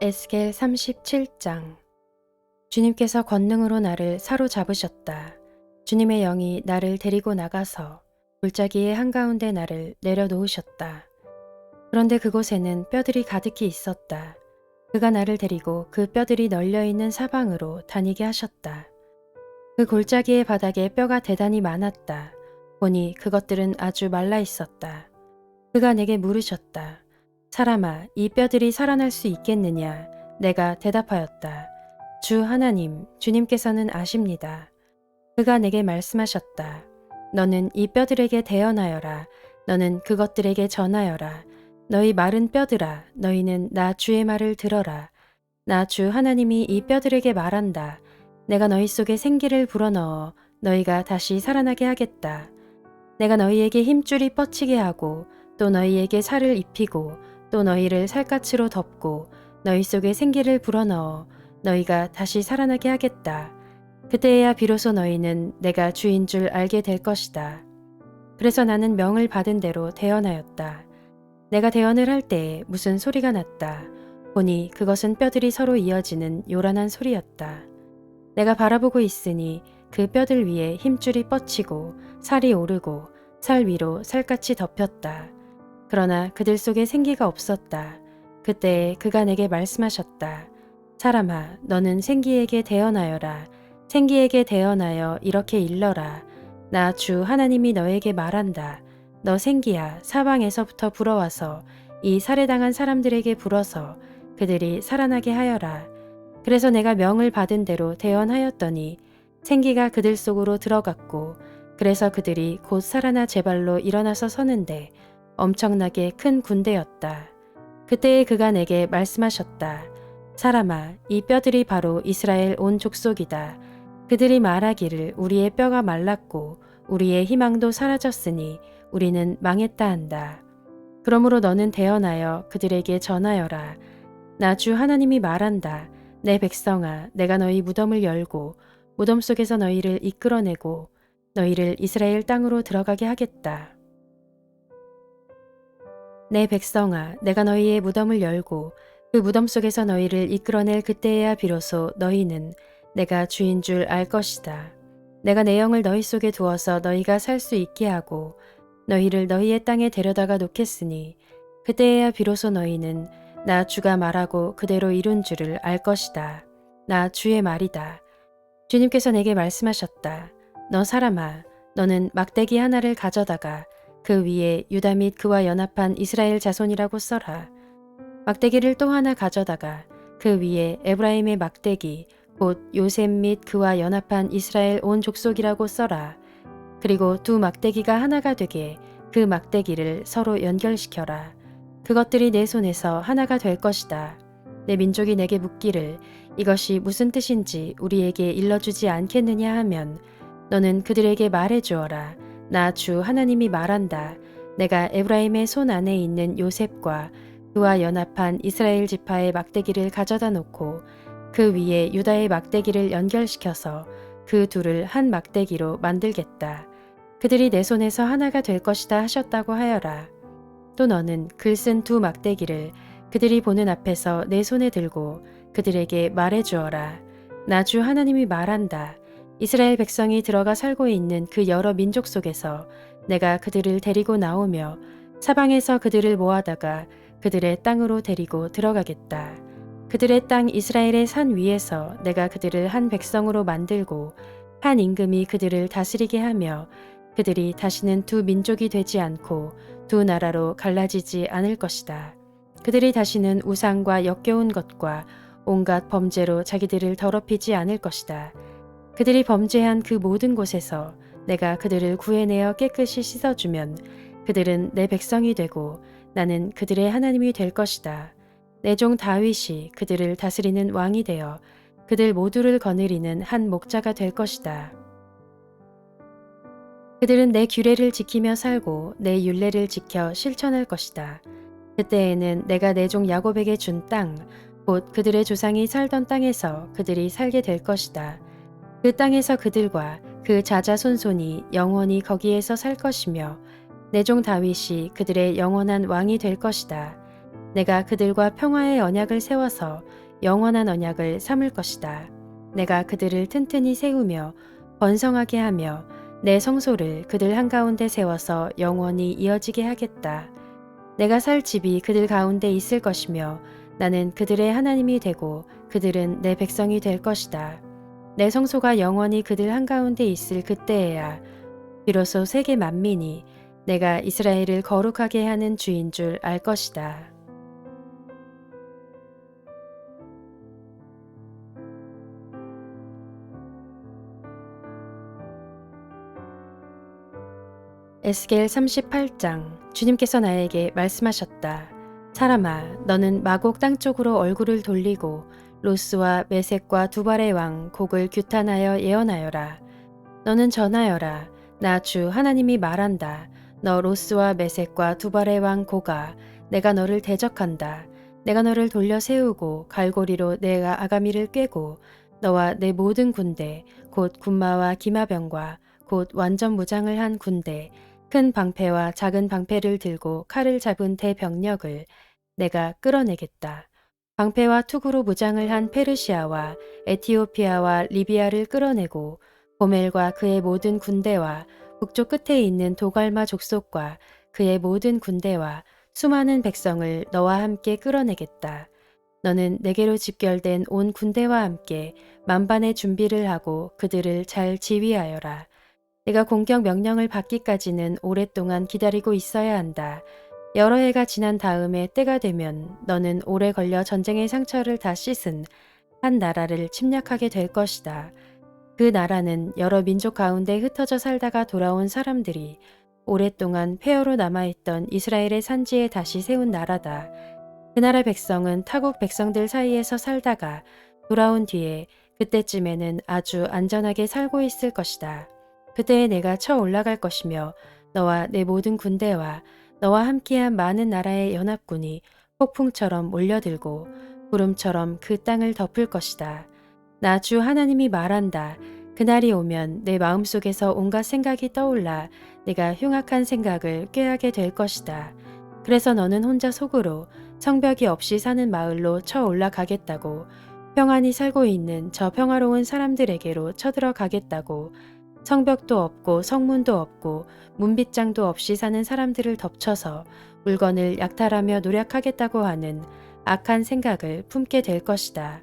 에스겔 37장. 주님께서 권능으로 나를 사로잡으셨다. 주님의 영이 나를 데리고 나가서 골짜기의 한가운데 나를 내려놓으셨다. 그런데 그곳에는 뼈들이 가득히 있었다. 그가 나를 데리고 그 뼈들이 널려있는 사방으로 다니게 하셨다. 그 골짜기의 바닥에 뼈가 대단히 많았다. 보니 그것들은 아주 말라 있었다. 그가 내게 물으셨다. 사람아, 이 뼈들이 살아날 수 있겠느냐? 내가 대답하였다. 주 하나님, 주님께서는 아십니다. 그가 내게 말씀하셨다. 너는 이 뼈들에게 대언하여라. 너는 그것들에게 전하여라. 너희 마른 뼈들아, 너희는 나 주의 말을 들어라. 나 주 하나님이 이 뼈들에게 말한다. 내가 너희 속에 생기를 불어넣어 너희가 다시 살아나게 하겠다. 내가 너희에게 힘줄이 뻗치게 하고 또 너희에게 살을 입히고 또 너희를 살갗으로 덮고 너희 속에 생기를 불어넣어 너희가 다시 살아나게 하겠다. 그때에야 비로소 너희는 내가 주인 줄 알게 될 것이다. 그래서 나는 명을 받은 대로 대언하였다. 내가 대언을 할 때에 무슨 소리가 났다. 보니 그것은 뼈들이 서로 이어지는 요란한 소리였다. 내가 바라보고 있으니 그 뼈들 위에 힘줄이 뻗치고 살이 오르고 살 위로 살갗이 덮였다. 그러나 그들 속에 생기가 없었다. 그때에 그가 내게 말씀하셨다. 사람아, 너는 생기에게 대언하여라. 생기에게 대언하여 이렇게 일러라. 나 주 하나님이 너에게 말한다. 너 생기야, 사방에서부터 불어와서 이 살해당한 사람들에게 불어서 그들이 살아나게 하여라. 그래서 내가 명을 받은 대로 대언하였더니 생기가 그들 속으로 들어갔고 그래서 그들이 곧 살아나 제 발로 일어나서 서는데 엄청나게 큰 군대였다. 그때에 그가 내게 말씀하셨다. 사람아, 이 뼈들이 바로 이스라엘 온 족속이다. 그들이 말하기를 우리의 뼈가 말랐고 우리의 희망도 사라졌으니 우리는 망했다 한다. 그러므로 너는 대언하여 그들에게 전하여라. 나 주 하나님이 말한다. 내 백성아, 내가 너희 무덤을 열고 무덤 속에서 너희를 이끌어내고 너희를 이스라엘 땅으로 들어가게 하겠다. 내 백성아, 내가 너희의 무덤을 열고 그 무덤 속에서 너희를 이끌어낼 그때에야 비로소 너희는 내가 주인 줄 알 것이다. 내가 내 영을 너희 속에 두어서 너희가 살 수 있게 하고 너희를 너희의 땅에 데려다가 놓겠으니 그때에야 비로소 너희는 나 주가 말하고 그대로 이룬 줄을 알 것이다. 나 주의 말이다. 주님께서 내게 말씀하셨다. 너 사람아, 너는 막대기 하나를 가져다가 그 위에 유다 및 그와 연합한 이스라엘 자손이라고 써라. 막대기를 또 하나 가져다가 그 위에 에브라임의 막대기 곧 요셉 및 그와 연합한 이스라엘 온 족속이라고 써라. 그리고 두 막대기가 하나가 되게 그 막대기를 서로 연결시켜라. 그것들이 내 손에서 하나가 될 것이다. 내 민족이 내게 묻기를 이것이 무슨 뜻인지 우리에게 일러주지 않겠느냐 하면 너는 그들에게 말해 주어라. 나 주 하나님이 말한다. 내가 에브라임의 손 안에 있는 요셉과 그와 연합한 이스라엘 지파의 막대기를 가져다 놓고 그 위에 유다의 막대기를 연결시켜서 그 둘을 한 막대기로 만들겠다. 그들이 내 손에서 하나가 될 것이다 하셨다고 하여라. 또 너는 글 쓴 두 막대기를 그들이 보는 앞에서 내 손에 들고 그들에게 말해 주어라. 나 주 하나님이 말한다. 이스라엘 백성이 들어가 살고 있는 그 여러 민족 속에서 내가 그들을 데리고 나오며 사방에서 그들을 모아다가 그들의 땅으로 데리고 들어가겠다. 그들의 땅 이스라엘의 산 위에서 내가 그들을 한 백성으로 만들고 한 임금이 그들을 다스리게 하며 그들이 다시는 두 민족이 되지 않고 두 나라로 갈라지지 않을 것이다. 그들이 다시는 우상과 역겨운 것과 온갖 범죄로 자기들을 더럽히지 않을 것이다. 그들이 범죄한 그 모든 곳에서 내가 그들을 구해내어 깨끗이 씻어주면 그들은 내 백성이 되고 나는 그들의 하나님이 될 것이다. 내 종 다윗이 그들을 다스리는 왕이 되어 그들 모두를 거느리는 한 목자가 될 것이다. 그들은 내 규례를 지키며 살고 내 율례를 지켜 실천할 것이다. 그때에는 내가 내 종 야곱에게 준 땅, 곧 그들의 조상이 살던 땅에서 그들이 살게 될 것이다. 그 땅에서 그들과 그 자자손손이 영원히 거기에서 살 것이며 내 종 다윗이 그들의 영원한 왕이 될 것이다. 내가 그들과 평화의 언약을 세워서 영원한 언약을 삼을 것이다. 내가 그들을 튼튼히 세우며 번성하게 하며 내 성소를 그들 한가운데 세워서 영원히 이어지게 하겠다. 내가 살 집이 그들 가운데 있을 것이며 나는 그들의 하나님이 되고 그들은 내 백성이 될 것이다. 내 성소가 영원히 그들 한가운데 있을 그때에야 비로소 세계 만민이 내가 이스라엘을 거룩하게 하는 주인 줄 알 것이다. 에스겔 38장. 주님께서 나에게 말씀하셨다. 사람아, 너는 마곡 땅 쪽으로 얼굴을 돌리고 로스와 메섹과 두발의 왕 곡을 규탄하여 예언하여라. 너는 전하여라. 나 주 하나님이 말한다. 너 로스와 메섹과 두발의 왕 고가, 내가 너를 대적한다. 내가 너를 돌려 세우고 갈고리로 내가 아가미를 꿰고 너와 내 모든 군대, 곧 군마와 기마병과 곧 완전 무장을 한 군대, 큰 방패와 작은 방패를 들고 칼을 잡은 대병력을 내가 끌어내겠다. 방패와 투구로 무장을 한 페르시아와 에티오피아와 리비아를 끌어내고 고멜과 그의 모든 군대와 북쪽 끝에 있는 도갈마 족속과 그의 모든 군대와 수많은 백성을 너와 함께 끌어내겠다. 너는 내게로 집결된 온 군대와 함께 만반의 준비를 하고 그들을 잘 지휘하여라. 내가 공격 명령을 받기까지는 오랫동안 기다리고 있어야 한다. 여러 해가 지난 다음에 때가 되면 너는 오래 걸려 전쟁의 상처를 다 씻은 한 나라를 침략하게 될 것이다. 그 나라는 여러 민족 가운데 흩어져 살다가 돌아온 사람들이 오랫동안 폐허로 남아있던 이스라엘의 산지에 다시 세운 나라다. 그 나라 백성은 타국 백성들 사이에서 살다가 돌아온 뒤에 그때쯤에는 아주 안전하게 살고 있을 것이다. 그때에 내가 쳐 올라갈 것이며 너와 내 모든 군대와 너와 함께한 많은 나라의 연합군이 폭풍처럼 몰려들고 구름처럼 그 땅을 덮을 것이다. 나 주 하나님이 말한다. 그날이 오면 내 마음속에서 온갖 생각이 떠올라 내가 흉악한 생각을 꾀하게 될 것이다. 그래서 너는 혼자 속으로 성벽이 없이 사는 마을로 쳐 올라가겠다고, 평안히 살고 있는 저 평화로운 사람들에게로 쳐들어가겠다고, 성벽도 없고 성문도 없고 문빗장도 없이 사는 사람들을 덮쳐서 물건을 약탈하며 노력하겠다고 하는 악한 생각을 품게 될 것이다.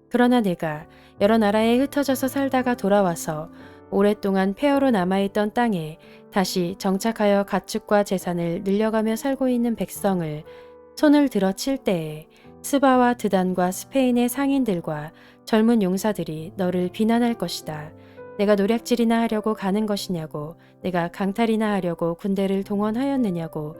그러나 내가 여러 나라에 흩어져서 살다가 돌아와서 오랫동안 폐허로 남아있던 땅에 다시 정착하여 가축과 재산을 늘려가며 살고 있는 백성을 손을 들어 칠 때에 스바와 드단과 스페인의 상인들과 젊은 용사들이 너를 비난할 것이다. 내가 노략질이나 하려고 가는 것이냐고, 내가 강탈이나 하려고 군대를 동원하였느냐고,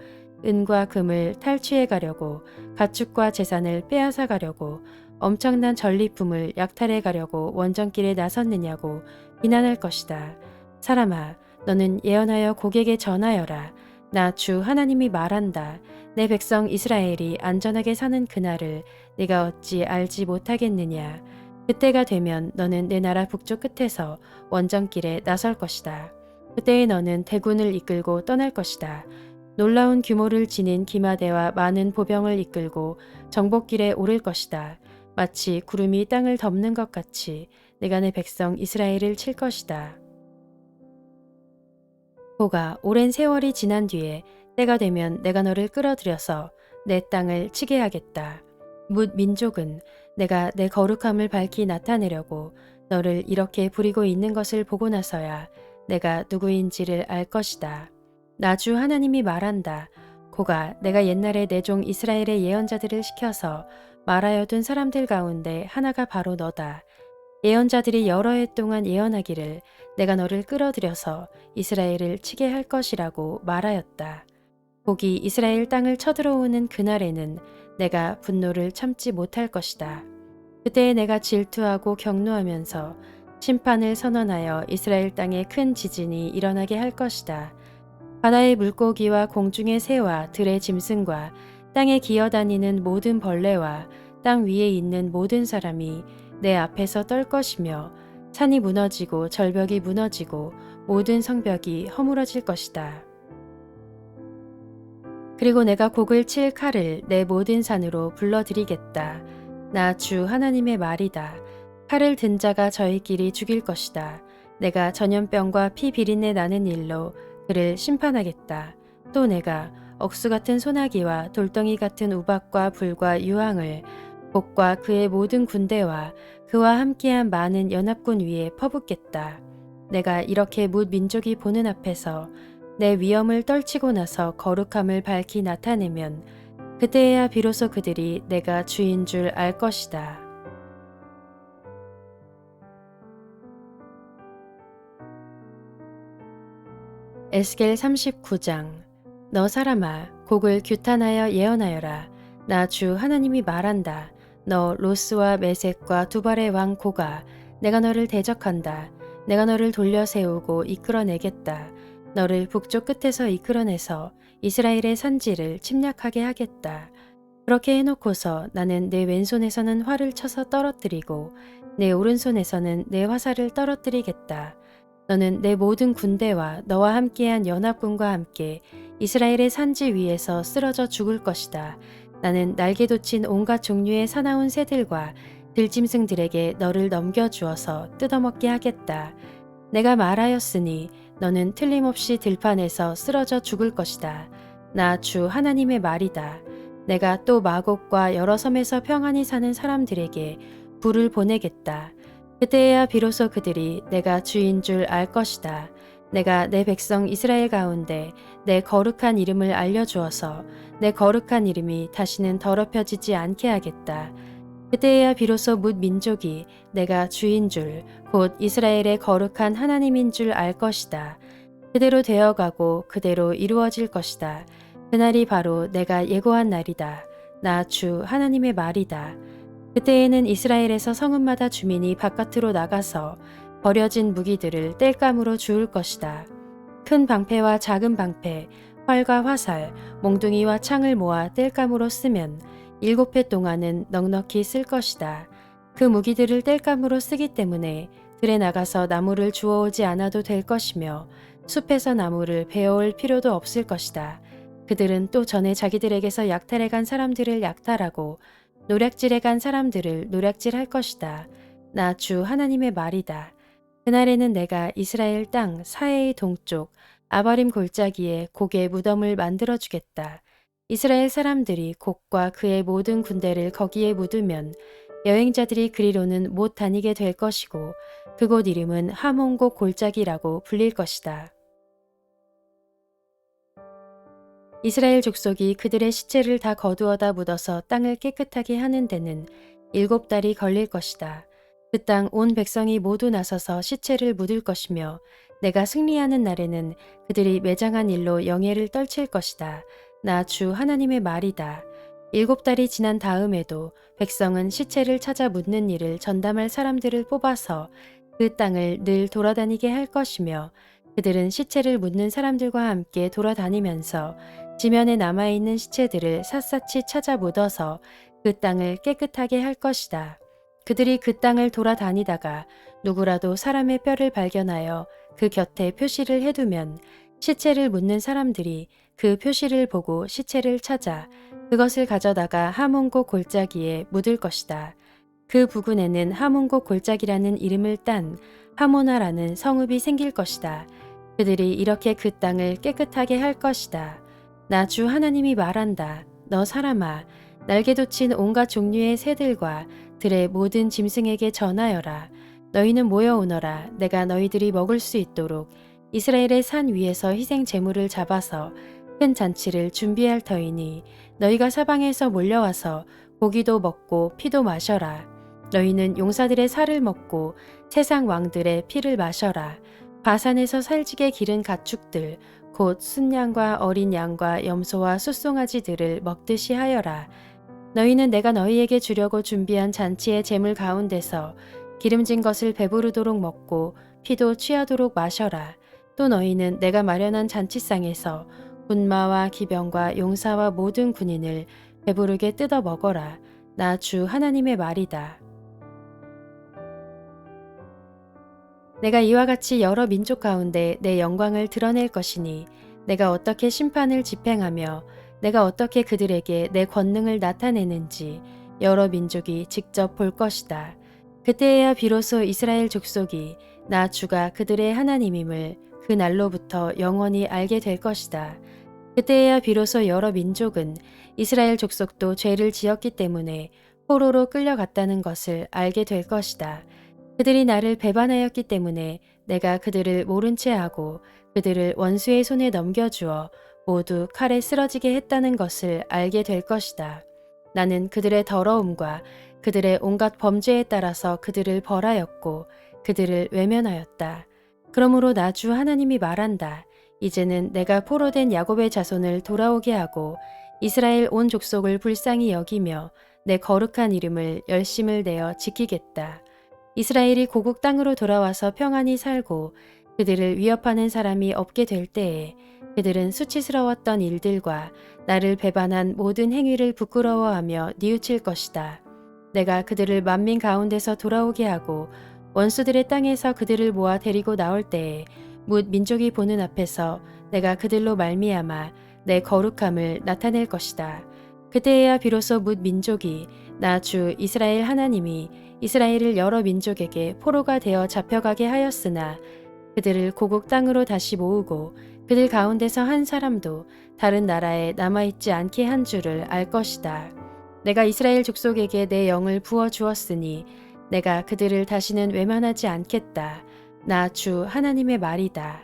은과 금을 탈취해 가려고, 가축과 재산을 빼앗아 가려고, 엄청난 전리품을 약탈해 가려고 원정길에 나섰느냐고 비난할 것이다. 사람아, 너는 예언하여 고객에 전하여라. 나 주 하나님이 말한다. 내 백성 이스라엘이 안전하게 사는 그날을 네가 어찌 알지 못하겠느냐. 그때가 되면 너는 내 나라 북쪽 끝에서 원정길에 나설 것이다. 그때에 너는 대군을 이끌고 떠날 것이다. 놀라운 규모를 지닌 기마대와 많은 보병을 이끌고 정복길에 오를 것이다. 마치 구름이 땅을 덮는 것 같이 내가 내 백성 이스라엘을 칠 것이다. 보가, 오랜 세월이 지난 뒤에 때가 되면 내가 너를 끌어들여서 내 땅을 치게 하겠다. 뭇 민족은 내가 내 거룩함을 밝히 나타내려고 너를 이렇게 부리고 있는 것을 보고 나서야 내가 누구인지를 알 것이다. 나 주 하나님이 말한다. 고가, 내가 옛날에 내 종 이스라엘의 예언자들을 시켜서 말하여둔 사람들 가운데 하나가 바로 너다. 예언자들이 여러 해 동안 예언하기를 내가 너를 끌어들여서 이스라엘을 치게 할 것이라고 말하였다. 복이 이스라엘 땅을 쳐들어오는 그날에는 내가 분노를 참지 못할 것이다. 그때에 내가 질투하고 격노하면서 심판을 선언하여 이스라엘 땅에 큰 지진이 일어나게 할 것이다. 바다의 물고기와 공중의 새와 들의 짐승과 땅에 기어다니는 모든 벌레와 땅 위에 있는 모든 사람이 내 앞에서 떨 것이며 산이 무너지고 절벽이 무너지고 모든 성벽이 허물어질 것이다. 그리고 내가 곡을 칠 칼을 내 모든 산으로 불러들이겠다. 나 주 하나님의 말이다. 칼을 든 자가 저희끼리 죽일 것이다. 내가 전염병과 피 비린내 나는 일로 그를 심판하겠다. 또 내가 억수 같은 소나기와 돌덩이 같은 우박과 불과 유황을 곡과 그의 모든 군대와 그와 함께한 많은 연합군 위에 퍼붓겠다. 내가 이렇게 뭇 민족이 보는 앞에서 내 위엄을 떨치고 나서 거룩함을 밝히 나타내면 그때야 비로소 그들이 내가 주인 줄 알 것이다. 에스겔 39장. 너 사람아, 곡을 규탄하여 예언하여라. 나 주 하나님이 말한다. 너 로스와 메섹과 두발의 왕 고가, 내가 너를 대적한다. 내가 너를 돌려 세우고 이끌어내겠다. 너를 북쪽 끝에서 이끌어내서 이스라엘의 산지를 침략하게 하겠다. 그렇게 해놓고서 나는 내 왼손에서는 활을 쳐서 떨어뜨리고 내 오른손에서는 내 화살을 떨어뜨리겠다. 너는 내 모든 군대와 너와 함께한 연합군과 함께 이스라엘의 산지 위에서 쓰러져 죽을 것이다. 나는 날개 돋친 온갖 종류의 사나운 새들과 들짐승들에게 너를 넘겨주어서 뜯어먹게 하겠다. 내가 말하였으니 너는 틀림없이 들판에서 쓰러져 죽을 것이다. 나 주 하나님의 말이다. 내가 또 마곡과 여러 섬에서 평안히 사는 사람들에게 불을 보내겠다. 그때야 비로소 그들이 내가 주인 줄 알 것이다. 내가 내 백성 이스라엘 가운데 내 거룩한 이름을 알려주어서 내 거룩한 이름이 다시는 더럽혀지지 않게 하겠다. 그때야 비로소 뭇 민족이 내가 주인 줄, 곧 이스라엘의 거룩한 하나님인 줄 알 것이다. 그대로 되어가고 그대로 이루어질 것이다. 그날이 바로 내가 예고한 날이다. 나 주 하나님의 말이다. 그때에는 이스라엘에서 성읍마다 주민이 바깥으로 나가서 버려진 무기들을 땔감으로 주울 것이다. 큰 방패와 작은 방패, 활과 화살, 몽둥이와 창을 모아 땔감으로 쓰면 7회 동안은 넉넉히 쓸 것이다. 그 무기들을 땔감으로 쓰기 때문에 들에 나가서 나무를 주워오지 않아도 될 것이며 숲에서 나무를 베어올 필요도 없을 것이다. 그들은 또 전에 자기들에게서 약탈해 간 사람들을 약탈하고 노략질해 간 사람들을 노략질할 것이다. 나 주 하나님의 말이다. 그날에는 내가 이스라엘 땅 사해의 동쪽 아바림 골짜기에 곡의 무덤을 만들어 주겠다. 이스라엘 사람들이 곡과 그의 모든 군대를 거기에 묻으면 여행자들이 그리로는 못 다니게 될 것이고 그곳 이름은 하몬곡 골짜기라고 불릴 것이다. 이스라엘 족속이 그들의 시체를 다 거두어다 묻어서 땅을 깨끗하게 하는 데는 7달이 걸릴 것이다. 그 땅 온 백성이 모두 나서서 시체를 묻을 것이며 내가 승리하는 날에는 그들이 매장한 일로 영예를 떨칠 것이다. 나 주 하나님의 말이다. 7달이 지난 다음에도 백성은 시체를 찾아 묻는 일을 전담할 사람들을 뽑아서 그 땅을 늘 돌아다니게 할 것이며 그들은 시체를 묻는 사람들과 함께 돌아다니면서 지면에 남아있는 시체들을 샅샅이 찾아 묻어서 그 땅을 깨끗하게 할 것이다. 그들이 그 땅을 돌아다니다가 누구라도 사람의 뼈를 발견하여 그 곁에 표시를 해두면 시체를 묻는 사람들이 그 표시를 보고 시체를 찾아 그것을 가져다가 하몬곡 골짜기에 묻을 것이다. 그 부근에는 하몬곡 골짜기라는 이름을 딴 하모나라는 성읍이 생길 것이다. 그들이 이렇게 그 땅을 깨끗하게 할 것이다. 나 주 하나님이 말한다. 너 사람아, 날개 돋친 온갖 종류의 새들과 들의 모든 짐승에게 전하여라. 너희는 모여오너라. 내가 너희들이 먹을 수 있도록 이스라엘의 산 위에서 희생 제물을 잡아서 큰 잔치를 준비할 터이니 너희가 사방에서 몰려와서 고기도 먹고 피도 마셔라. 너희는 용사들의 살을 먹고 세상 왕들의 피를 마셔라. 바산에서 살찌게 기른 가축들 곧 순양과 어린 양과 염소와 숫송아지들을 먹듯이 하여라. 너희는 내가 너희에게 주려고 준비한 잔치의 제물 가운데서 기름진 것을 배부르도록 먹고 피도 취하도록 마셔라. 또 너희는 내가 마련한 잔치상에서 군마와 기병과 용사와 모든 군인을 배부르게 뜯어 먹어라. 나 주 하나님의 말이다. 내가 이와 같이 여러 민족 가운데 내 영광을 드러낼 것이니 내가 어떻게 심판을 집행하며 내가 어떻게 그들에게 내 권능을 나타내는지 여러 민족이 직접 볼 것이다. 그때에야 비로소 이스라엘 족속이 나 주가 그들의 하나님임을 그 날로부터 영원히 알게 될 것이다. 그때에야 비로소 여러 민족은 이스라엘 족속도 죄를 지었기 때문에 포로로 끌려갔다는 것을 알게 될 것이다. 그들이 나를 배반하였기 때문에 내가 그들을 모른 채 하고 그들을 원수의 손에 넘겨주어 모두 칼에 쓰러지게 했다는 것을 알게 될 것이다. 나는 그들의 더러움과 그들의 온갖 범죄에 따라서 그들을 벌하였고 그들을 외면하였다. 그러므로 나 주 하나님이 말한다. 이제는 내가 포로된 야곱의 자손을 돌아오게 하고 이스라엘 온 족속을 불쌍히 여기며 내 거룩한 이름을 열심을 내어 지키겠다. 이스라엘이 고국 땅으로 돌아와서 평안히 살고 그들을 위협하는 사람이 없게 될 때에 그들은 수치스러웠던 일들과 나를 배반한 모든 행위를 부끄러워하며 뉘우칠 것이다. 내가 그들을 만민 가운데서 돌아오게 하고 원수들의 땅에서 그들을 모아 데리고 나올 때에 뭇 민족이 보는 앞에서 내가 그들로 말미암아 내 거룩함을 나타낼 것이다. 그때에야 비로소 뭇 민족이 나 주 이스라엘 하나님이 이스라엘을 여러 민족에게 포로가 되어 잡혀가게 하였으나 그들을 고국 땅으로 다시 모으고 그들 가운데서 한 사람도 다른 나라에 남아있지 않게 한 줄을 알 것이다. 내가 이스라엘 족속에게 내 영을 부어 주었으니 내가 그들을 다시는 외면하지 않겠다. 나 주 하나님의 말이다.